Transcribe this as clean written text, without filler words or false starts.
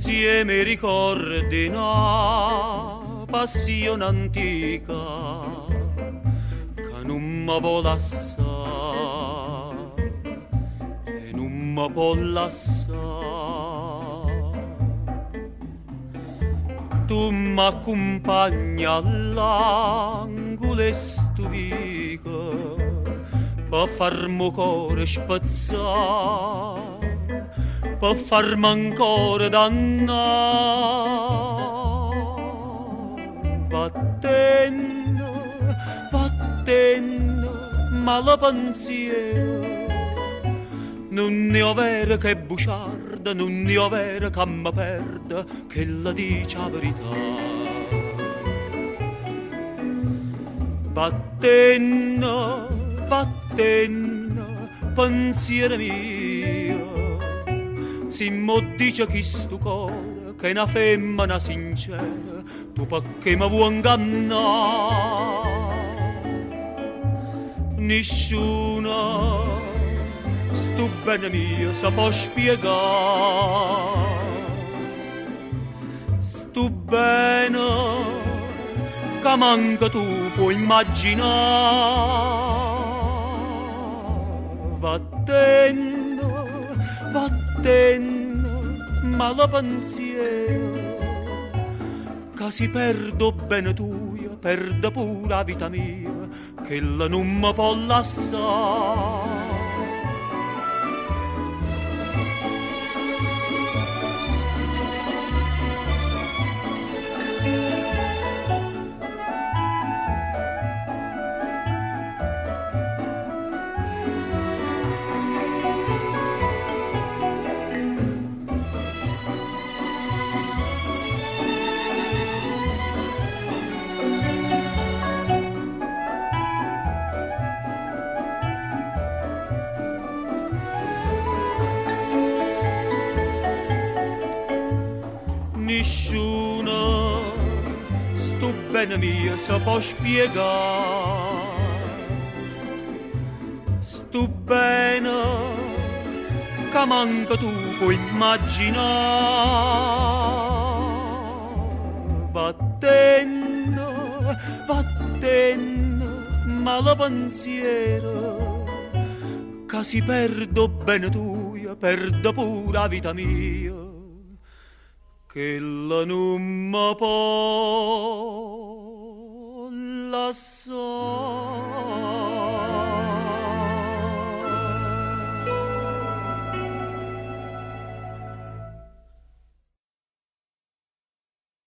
insieme ricordi una passione antica che non mi volassa e non mi può lasciare. Tu m'accompagni all'angolo e stupico per farmi cuore spazzare, per farmi ancora dannare. Vattene, male pensiero, non ne ho vero che buciarda, non ne ho vero che mi perda, che la dice la verità. Vattene, pensiero mio, se mo dice che sto cuore, che è una femmina sincera, tu perché mi vuoi ingannare? Nessuno, sto bene mio, sa può spiegare, sto bene che manca tu puoi immaginare. Vattene, male pensiero, che si perdo bene tua, perdo pure la vita mia, che la non mi può lasciare. Nessuno, sto bene mio, sa può spiegare, sto bene che manca tu puoi immaginare. Vattene, male pensiero, che si perdo bene tua, perdo pure la vita mia, che la non mi può lasciare.